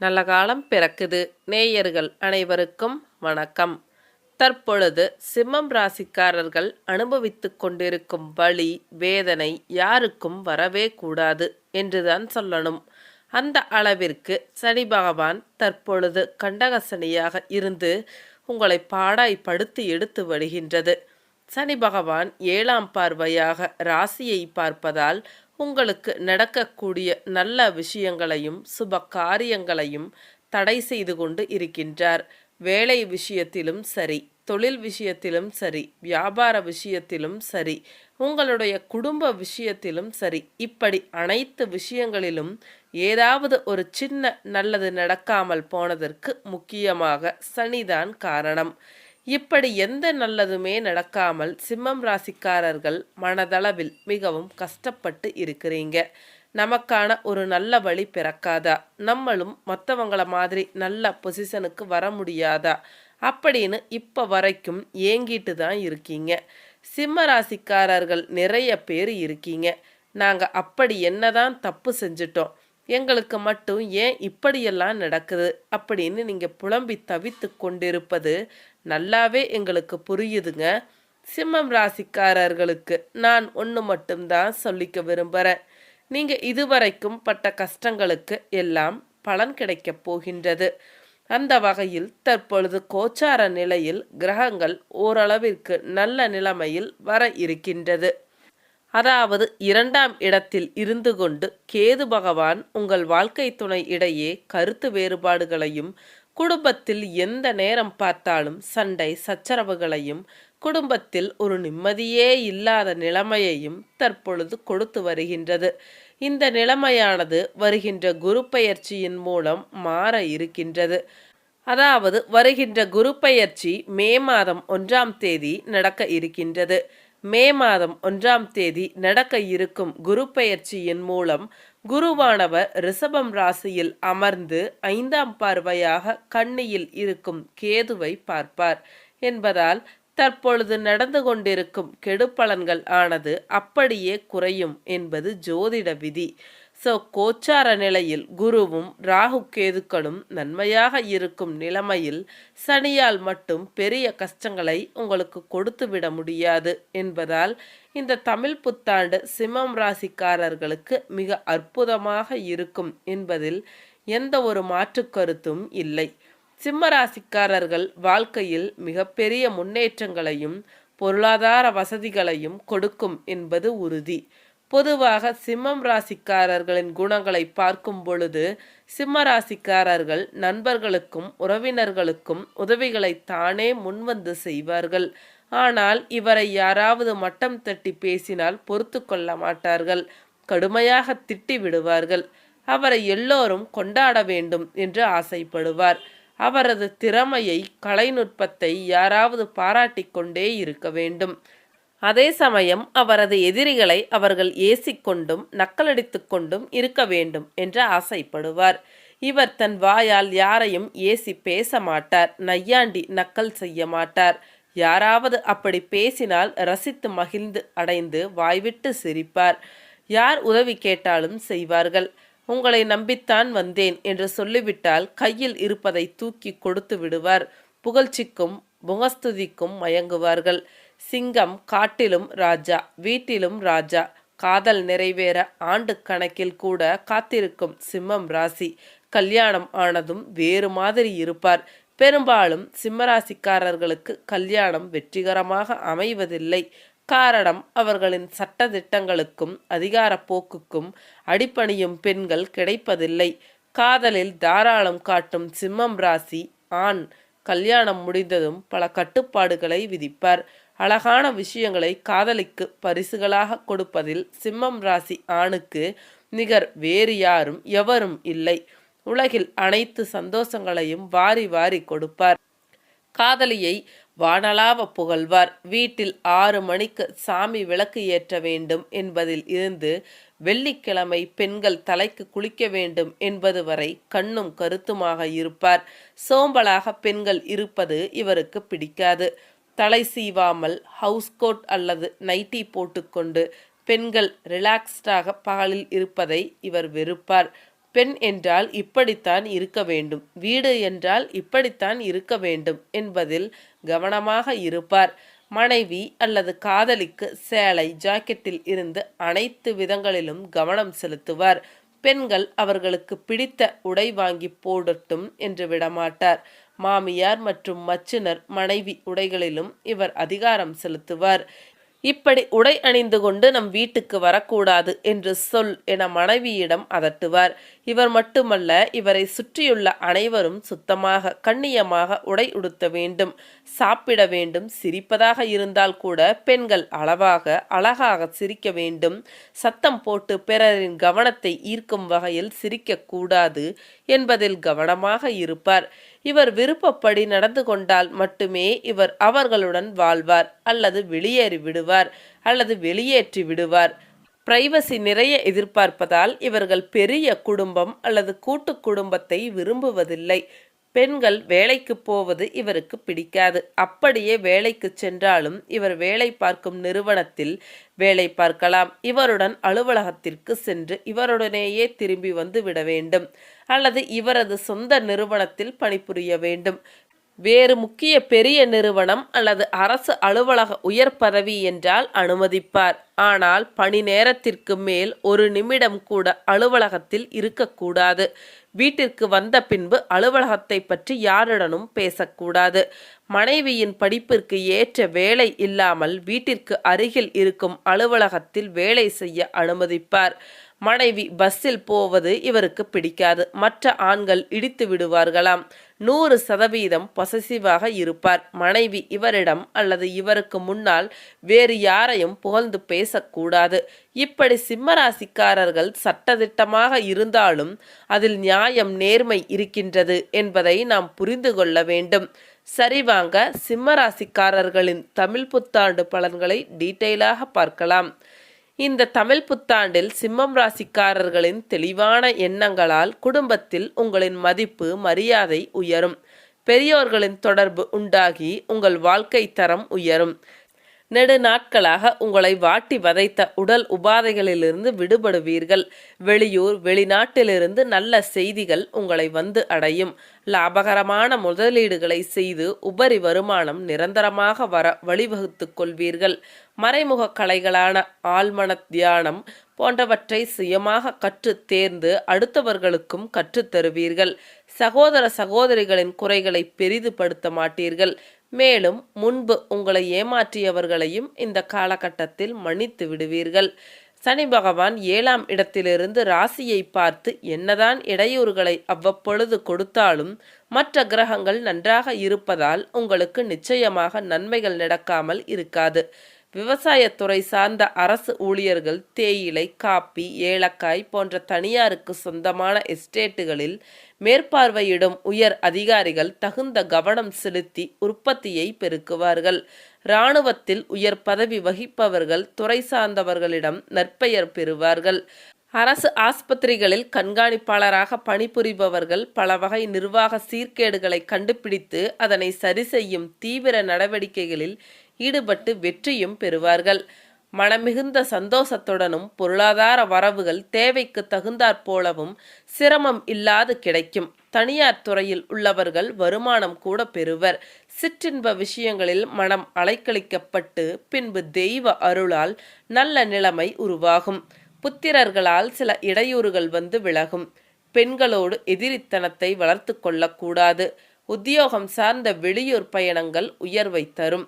நல்ல காலம் பிறக்குது. நேயர்கள் அனைவருக்கும் வணக்கம். தற்பொழுது சிம்மம் ராசிக்காரர்கள் அனுபவித்துக் கொண்டிருக்கும் வலி வேதனை யாருக்கும் வரவே கூடாது என்றுதான் சொல்லணும். அந்த அளவிற்கு சனி பகவான் தற்பொழுது கண்டகசனியாக இருந்து உங்களை பாடாய் படுத்து எடுத்து வருகின்றது. சனி பகவான் 7ஆம் பார்வையாக ராசியை பார்ப்பதால் உங்களுக்கு நடக்கக்கூடிய நல்ல விஷயங்களையும் சுப காரியங்களையும் தடை செய்து கொண்டு இருக்கின்றார். வேலை விஷயத்திலும் சரி, தொழில் விஷயத்திலும் சரி, வியாபார விஷயத்திலும் சரி, உங்களுடைய குடும்ப விஷயத்திலும் சரி, இப்படி அனைத்து விஷயங்களிலும் ஏதாவது ஒரு சின்ன நல்லது நடக்காமல் போனதற்கு முக்கியமாக சனிதான் காரணம். இப்படி எந்த நல்லதுமே நடக்காமல் சிம்மம் ராசிக்காரர்கள் மனதளவில் மிகவும் கஷ்டப்பட்டு இருக்கிறீங்க. நமக்கான ஒரு நல்ல வழி பிறக்காதா, நம்மளும் மற்றவங்கள மாதிரி நல்ல பொசிஷனுக்கு வர முடியாதா அப்படின்னு இப்போ வரைக்கும் ஏங்கிட்டு தான் இருக்கீங்க. சிம்ம ராசிக்காரர்கள் நிறைய பேர் இருக்கீங்க. நாங்கள் அப்படி என்னதான் தப்பு செஞ்சிட்டோம், எங்களுக்கு மட்டும் ஏன் இப்படியெல்லாம் நடக்குது அப்படின்னு நீங்கள் புலம்பி தவித்து கொண்டிருப்பது நல்லாவே எங்களுக்கு புரியுதுங்க. சிம்மம் ராசிக்காரர்களுக்கு நான் ஒன்று மட்டும்தான் சொல்லிக்க விரும்புகிறேன். நீங்கள் இதுவரைக்கும் பட்ட கஷ்டங்களுக்கு எல்லாம் பலன் கிடைக்கப் போகின்றது. அந்த வகையில் தற்பொழுது கோச்சார நிலையில் கிரகங்கள் ஓரளவிற்கு நல்ல நிலைமையில் வர இருக்கின்றது. அதாவது 2ஆம் இடத்தில் இருந்து கொண்டு கேது பகவான் உங்கள் வாழ்க்கை துணை இடையே கருத்து வேறுபாடுகளையும், குடும்பத்தில் எந்த நேரம் பார்த்தாலும் சண்டை சச்சரவுகளையும், குடும்பத்தில் ஒரு நிம்மதியே இல்லாத நிலைமையையும் தற்பொழுது கொடுத்து வருகின்றது. இந்த நிலைமையானது வருகின்ற குரு பெயர்ச்சியின் மூலம் மாற இருக்கின்றது. அதாவது வருகின்ற குரு பெயர்ச்சி மே மாதம் 1ஆம் தேதி நடக்க இருக்கின்றது. மே மாதம் 1ஆம் தேதி நடக்க இருக்கும் குரு பெயர்ச்சியின் மூலம் குருவானவர் ரிஷபம் ராசியில் அமர்ந்து 5ஆம் பார்வையாக கன்னியில் இருக்கும் கேதுவை பார்ப்பார் என்பதால் தற்பொழுது நடந்து கொண்டிருக்கும் கெடுபலன்கள் ஆனது அப்படியே குறையும் என்பது ஜோதிட விதி. கோச்சார நிலையில் குருவும் ராகு கேதுக்களும் நன்மையாக இருக்கும் நிலைமையில் சனியால் மட்டும் பெரிய கஷ்டங்களை உங்களுக்கு கொடுத்து விட முடியாது என்பதால் இந்த தமிழ் புத்தாண்டு சிம்மம் ராசிக்காரர்களுக்கு மிக அற்புதமாக இருக்கும் என்பதில் எந்த ஒரு மாற்று கருத்தும் இல்லை. சிம்ம ராசிக்காரர்கள் வாழ்க்கையில் மிகப்பெரிய முன்னேற்றங்களையும் பொருளாதார வசதிகளையும் கொடுக்கும் என்பது உறுதி. பொதுவாக சிம்மம் ராசிக்காரர்களின் குணங்களை பார்க்கும் பொழுது சிம்ம ராசிக்காரர்கள் நண்பர்களுக்கும் உறவினர்களுக்கும் உதவிகளை தானே முன்வந்து செய்வார்கள். ஆனால் இவரை யாராவது மட்டம் தட்டி பேசினால் பொறுத்து கொள்ள மாட்டார்கள், கடுமையாக திட்டி விடுவார்கள். அவரை எல்லோரும் கொண்டாட வேண்டும் என்று ஆசைப்படுவார். அவரது திறமையை கலைநுட்பத்தை யாராவது பாராட்டிக் கொண்டே இருக்க வேண்டும். அதே சமயம் அவரது எதிரிகளை அவர்கள் ஏசிக்கொண்டும் நக்கலடித்து கொண்டும் இருக்க வேண்டும் என்று ஆசைப்படுவார். இவர் தன் வாயால் யாரையும் ஏசி பேச மாட்டார், நையாண்டி நக்கல் செய்ய மாட்டார். யாராவது அப்படி பேசினால் ரசித்து மகிழ்ந்து அடைந்து வாய்விட்டு சிரிப்பார். யார் உதவி கேட்டாலும் செய்வார்கள். உங்களை நம்பித்தான் வந்தேன் என்று சொல்லிவிட்டால் கையில் இருப்பதை தூக்கி கொடுத்து விடுவார். புகழ்ச்சிக்கும் முகஸ்துதிக்கும் மயங்குவார்கள். சிங்கம் காட்டிலும் ராஜா, வீட்டிலும் ராஜா. காதல் நிறைவேற ஆண்டு கணக்கில் கூட காத்திருக்கும் சிம்மம் ராசி கல்யாணம் ஆனதும் வேறு மாதிரி இருப்பார். பெரும்பாலும் சிம்மராசிக்காரர்களுக்கு கல்யாணம் வெற்றிகரமாக அமைவதில்லை. காரணம், அவர்களின் சட்ட திட்டங்களுக்கும் அதிகார போக்குக்கும் அடிபணியும் பெண்கள் கிடைப்பதில்லை. காதலில் தாராளம் காட்டும் சிம்மம் ராசி ஆண் கல்யாணம் முடிந்ததும் பல கட்டுப்பாடுகளை விதிப்பார். அழகான விஷயங்களை காதலிக்கு பரிசுகளாக கொடுப்பதில் சிம்மம் ராசி ஆணுக்கு நிகர் வேறு யாரும் எவரும் இல்லை. உலகில் அனைத்து சந்தோஷங்களையும் வாரி வாரி கொடுப்பார். காதலியை வானலாவ புகழ்வார். வீட்டில் 6 மணிக்கு சாமி விளக்கு ஏற்ற வேண்டும் என்பதில் இருந்து வெள்ளிக்கிழமை பெண்கள் தலைக்கு குளிக்க வேண்டும் என்பது வரை கண்ணும் கருத்துமாக இருப்பார். சோம்பலாக பெண்கள் இருப்பது இவருக்கு பிடிக்காது. தலை சீவாமல் ஹவுஸ் கோட் அல்லது நைட்டி போட்டுக்கொண்டு பெண்கள் ரிலாக்ஸ்டாக பகலில் இருப்பதை இவர் வெறுப்பார். பெண் என்றால் இப்படித்தான் இருக்க வேண்டும், வீடு என்றால் இப்படித்தான் இருக்க வேண்டும் என்பதில் கவனமாக இருப்பார். மனைவி அல்லது காதலிக்கு சேலை, ஜாக்கெட்டில் இருந்து அனைத்து விதங்களிலும் கவனம் செலுத்துவார். பெண்கள் அவர்களுக்கு பிடித்த உடை வாங்கி போடட்டும் என்று விடமாட்டார். மாமியார் மற்றும் மச்சினர் மனைவி உடைகளிலும் இவர் அதிகாரம் செலுத்துவார். இப்படி உடை அணிந்து கொண்டு நம் வீட்டுக்கு வரக்கூடாது என்று சொல் என மனைவியிடம் அதட்டுவார். இவர் மட்டுமல்ல, இவரை சுற்றியுள்ள அனைவரும் சுத்தமாக கண்ணியமாக உடை உடுத்த வேண்டும், சாப்பிட வேண்டும். சிரிப்பதாக இருந்தால் கூட பெண்கள் அளவாக அழகாக சிரிக்க வேண்டும். சத்தம் போட்டு பிறரின் கவனத்தை ஈர்க்கும் வகையில் சிரிக்கக்கூடாது என்பதில் கவனமாக இருப்பார். இவர் விருப்பப்படி நடந்து கொண்டால் மட்டுமே இவர் அவர்களுடன் வாழ்வார் அல்லது வெளியேறி விடுவார் அல்லது வெளியேற்றி விடுவார். பிரைவசி நிறைய எதிர்பார்ப்பதால் இவர்கள் பெரிய குடும்பம் அல்லது கூட்டு குடும்பத்தை விரும்புவதில்லை. பெண்கள் வேலைக்கு போவது இவருக்கு பிடிக்காது. அப்படியே வேலைக்கு சென்றாலும் இவர் வேலை பார்க்கும் நிறுவனத்தில் வேலை பார்க்கலாம். இவருடன் அலுவலகத்திற்கு சென்று இவருடனேயே திரும்பி வந்து விட வேண்டும் அல்லது இவரது சொந்த நிறுவனத்தில் பணிபுரிய வேண்டும். வேறு முக்கிய பெரிய நிறுவனம் அல்லது அரசு அலுவலக உயர் பதவி என்றால் அனுமதிப்பார். ஆனால் பணி நேரத்திற்கு மேல் ஒரு நிமிடம் கூட அலுவலகத்தில் இருக்கக்கூடாது. வீட்டிற்கு வந்த பின்பு அலுவலகத்தை பற்றி யாருடனும் பேசக்கூடாது. மனைவியின் படிப்பிற்கு ஏற்ற வேலை இல்லாமல் வீட்டிற்கு அருகில் இருக்கும் அலுவலகத்தில் வேலை செய்ய அனுமதிப்பார். மனைவி பஸ்ஸில் போவது இவருக்கு பிடிக்காது. மற்ற ஆண்கள் இடித்து விடுவார்களாம். 100% பொசசிவாக இருப்பார். மனைவி இவரிடம் அல்லது இவருக்கு முன்னால் வேறு யாரையும் புகழ்ந்து பேசக்கூடாது. இப்படி சிம்மராசிக்காரர்கள் சட்டதிட்டமாக இருந்தாலும் அதில் நியாயம், நேர்மை இருக்கின்றது என்பதை நாம் புரிந்து கொள்ள வேண்டும். சரிவாங்க, சிம்மராசிக்காரர்களின் தமிழ் புத்தாண்டு பலன்களை டீட்டெயிலாக பார்க்கலாம். இந்த தமிழ் புத்தாண்டில் சிம்மம் ராசிக்காரர்களின் தெளிவான எண்ணங்களால் குடும்பத்தில் உங்களின் மதிப்பு, மரியாதை உயரும். பெரியோர்களின் தொடர்பு உண்டாகி உங்கள் வாழ்க்கை தரம் உயரும். நெடு நாட்களாக உங்களை வாட்டி வதைத்த உடல் உபாதைகளிலிருந்து விடுபடுவீர்கள். வெளியூர், வெளிநாட்டிலிருந்து நல்ல செய்திகள் உங்களை வந்து அடையும். லாபகரமான முதலீடுகளை செய்து உபரி வருமானம் நிரந்தரமாக வர வழிவகுத்து கொள்வீர்கள். மறைமுக கலைகளான ஆழ்மன தியானம் போன்றவற்றை சுயமாக கற்று தேர்ந்து அடுத்தவர்களுக்கும் கற்றுத்தருவீர்கள். சகோதர சகோதரிகளின் குறைகளை பெரிதுபடுத்த மாட்டீர்கள். மேலும் முன்பு உங்களை ஏமாற்றியவர்களையும் இந்த காலகட்டத்தில் மன்னித்து விடுவீர்கள். சனி பகவான் 7ஆம் இடத்திலிருந்து ராசியை பார்த்து என்னதான் இடையூறுகளை அவ்வப்பொழுது கொடுத்தாலும் மற்ற கிரகங்கள் நன்றாக இருப்பதால் உங்களுக்கு நிச்சயமாக நன்மைகள் நடக்காமல் இருக்காது. விவசாயத்துறை சார்ந்த அரசு ஊழியர்கள் தேயிலை, காப்பி, ஏலக்காய் போன்ற தனியாருக்கு சொந்தமான எஸ்டேட்டுகளில் மேற்பார்வையிடும் உயர் அதிகாரிகள் தகுந்த கவனம் செலுத்தி உற்பத்தியை பெருக்குவார்கள். இராணுவத்தில் உயர் பதவி வகிப்பவர்கள் துறை சார்ந்தவர்களிடம் நற்பெயர் பெறுவார்கள். அரசு ஆஸ்பத்திரிகளில் கண்காணிப்பாளராக பணிபுரிபவர்கள் பல வகை நிர்வாக சீர்கேடுகளை கண்டுபிடித்து அதனை சரி செய்யும் தீவிர நடவடிக்கைகளில் ஈடுபட்டு வெற்றியும் பெறுவார்கள். மனமிகுந்த சந்தோஷத்துடனும் பொருளாதார வரவுகள் தேவைக்கு தகுந்தாற்போலவும் சிரமம் இல்லாது கிடைக்கும். தனியார் துறையில் உள்ளவர்கள் வருமானம் கூட பெறுவர். சிற்றின்ப விஷயங்களில் மனம் அலைக்கழிக்கப்பட்டு பின்பு தெய்வ அருளால் நல்ல நிலைமை உருவாகும். புத்திரர்களால் சில இடையூறுகள் வந்து விலகும். பெண்களோடு எதிரித்தனத்தை வளர்த்து கொள்ளக்கூடாது. உத்தியோகம் சார்ந்த வெளியூர் பயணங்கள் உயர்வை தரும்.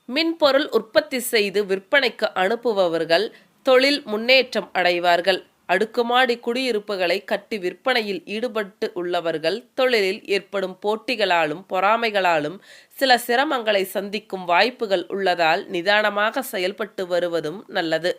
மின்பொருள் உற்பத்தி செய்து விற்பனைக்கு அனுப்புபவர்கள் தொழில் முன்னேற்றம் அடைவார்கள். அடுக்குமாடி குடியிருப்புகளை கட்டி விற்பனையில் ஈடுபட்டு உள்ளவர்கள் தொழிலில் ஏற்படும் போட்டிகளாலும் பொறாமைகளாலும் சில சிரமங்களை சந்திக்கும் வாய்ப்புகள் உள்ளதால் நிதானமாக செயல்பட்டு வருவதும் நல்லது.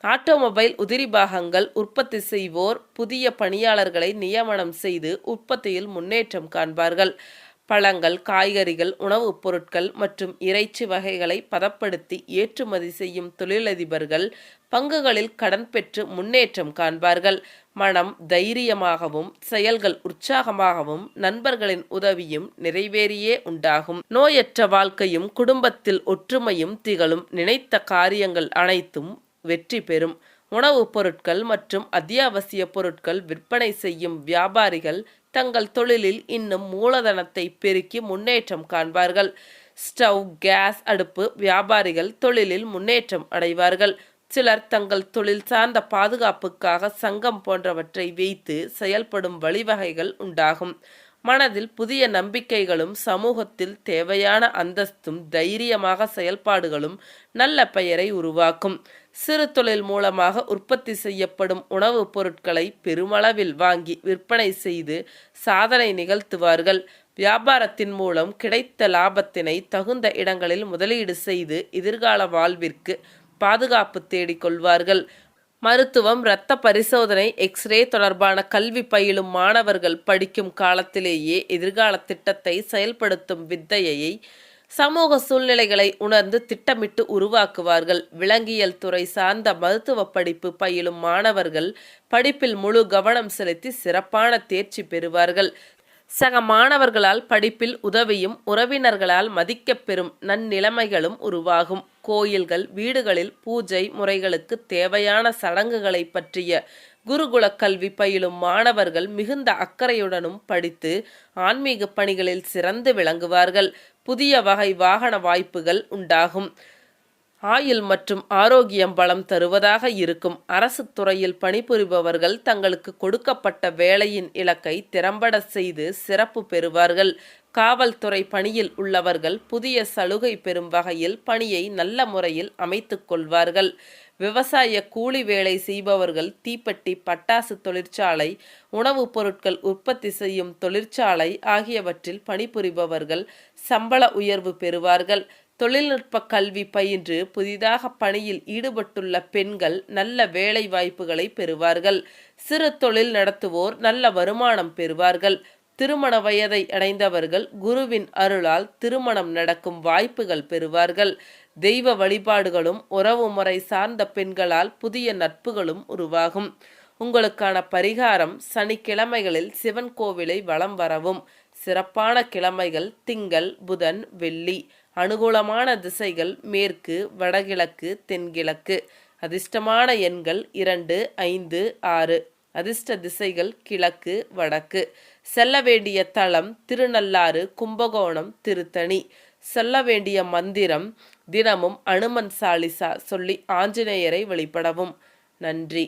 ஆட்டோமொபைல் உதிரி பாகங்கள் உற்பத்தி செய்வோர் புதிய பணியாளர்களை நியமனம் செய்து உற்பத்தியில் முன்னேற்றம் காண்பார்கள். பழங்கள், காய்கறிகள், உணவுப் பொருட்கள் மற்றும் இறைச்சி வகைகளை பதப்படுத்தி ஏற்றுமதி செய்யும் தொழிலதிபர்கள் பங்குகளில் கடன் பெற்று முன்னேற்றம் காண்பார்கள். மனம் தைரியமாகவும் செயல்கள் உற்சாகமாகவும் நண்பர்களின் உதவியும் நிறைவேறியே உண்டாகும். நோயற்ற வாழ்க்கையும் குடும்பத்தில் ஒற்றுமையும் திகழும். நினைத்த காரியங்கள் அனைத்தும் வெற்றி பெறும். உணவுப் பொருட்கள் மற்றும் அத்தியாவசிய பொருட்கள் விற்பனை செய்யும் வியாபாரிகள் தங்கள் தொழிலில் இன்னும் மூலதனத்தை பெருக்கி முன்னேற்றம் காண்பார்கள். ஸ்டவ், கேஸ் அடுப்பு வியாபாரிகள் தொழிலில் முன்னேற்றம் அடைவார்கள். சிலர் தங்கள் தொழில் சார்ந்த பாதுகாப்புக்காக சங்கம் போன்றவற்றை வைத்து செயல்படும் வழிவகைகள் உண்டாகும். மனதில் புதிய நம்பிக்கைகளும் சமூகத்தில் தேவையான அந்தஸ்தும் தைரியமாக செயல்பாடுகளும் நல்ல பெயரை உருவாக்கும். சிறு தொழில் மூலமாக உற்பத்தி செய்யப்படும் உணவுப் பொருட்களை பெருமளவில் வாங்கி விற்பனை செய்து சாதனை நிகழ்த்துவார்கள். வியாபாரத்தின் மூலம் கிடைத்த லாபத்தினை தகுந்த இடங்களில் முதலீடு செய்து எதிர்கால வாழ்விற்கு பாதுகாப்பு தேடிக்கொள்வார்கள். மருத்துவம், இரத்த பரிசோதனை, எக்ஸ்ரே தொடர்பான கல்வி பயிலும் மாணவர்கள் படிக்கும் காலத்திலேயே எதிர்கால திட்டத்தை செயல்படுத்தும் வித்தையை சமூக சூழ்நிலைகளை உணர்ந்து திட்டமிட்டு உருவாக்குவார்கள். விலங்கியல் துறை சார்ந்த மருத்துவ படிப்பு பயிலும் மாணவர்கள் படிப்பில் முழு கவனம் செலுத்தி சிறப்பான தேர்ச்சி பெறுவார்கள். சக மாணவர்களால் படிப்பில் உதவியும் உறவினர்களால் மதிக்கப்பெறும் நன்னிலைமைகளும் உருவாகும். கோயில்கள், வீடுகளில் பூஜை முறைகளுக்கு தேவையான சடங்குகளை பற்றிய குருகுல கல்வி பயிலும் மாணவர்கள் மிகுந்த அக்கறையுடனும் படித்து ஆன்மீக பணிகளில் சிறந்து விளங்குவார்கள். புதிய வகை வாகன வாய்ப்புகள் உண்டாகும். ஆயுள் மற்றும் ஆரோக்கியம் பலம் தருவதாக இருக்கும். அரசு துறையில் பணிபுரிபவர்கள் தங்களுக்கு கொடுக்கப்பட்ட வேலையின் இலக்கை திறம்பட செய்து சிறப்பு பெறுவார்கள். காவல்துறை பணியில் உள்ளவர்கள் புதிய சலுகை பெறும் வகையில் பணியை நல்ல முறையில் அமைத்துக் கொள்வார்கள். விவசாய கூலி வேலை செய்பவர்கள் தீப்பெட்டி, பட்டாசு தொழிற்சாலை, உணவுப் பொருட்கள் உற்பத்தி செய்யும் தொழிற்சாலை ஆகியவற்றில் பணிபுரிபவர்கள் சம்பள உயர்வு பெறுவார்கள். தொழில்நுட்ப கல்வி பயின்று புதிதாக பணியில் ஈடுபட்டுள்ள பெண்கள் நல்ல வேலை வாய்ப்புகளை பெறுவார்கள். சிறு தொழில் நடத்துவோர் நல்ல வருமானம் பெறுவார்கள். திருமண வயதை அடைந்தவர்கள் குருவின் அருளால் திருமணம் நடக்கும் வாய்ப்புகள் பெறுவார்கள். தெய்வ வழிபாடுகளும் உறவு முறை சார்ந்த பெண்களால் புதிய நட்புகளும் உருவாகும். உங்களுக்கான பரிகாரம்: சனிக்கிழமைகளில் சிவன் கோவிலை வலம் வரவும். சிறப்பான கிழமைகள் திங்கள், புதன், வெள்ளி. அனுகூலமான திசைகள் மேற்கு, வடகிழக்கு, தென்கிழக்கு. அதிர்ஷ்டமான எண்கள் 2, 5, 6. அதிர்ஷ்ட திசைகள் கிழக்கு, வடக்கு. செல்ல வேண்டிய தலம் திருநள்ளாறு, கும்பகோணம், திருத்தணி. சொல்ல வேண்டிய மந்திரம்: தினமும் அனுமன் சாலிசா சொல்லி ஆஞ்சநேயரை வழிபடவும். நன்றி.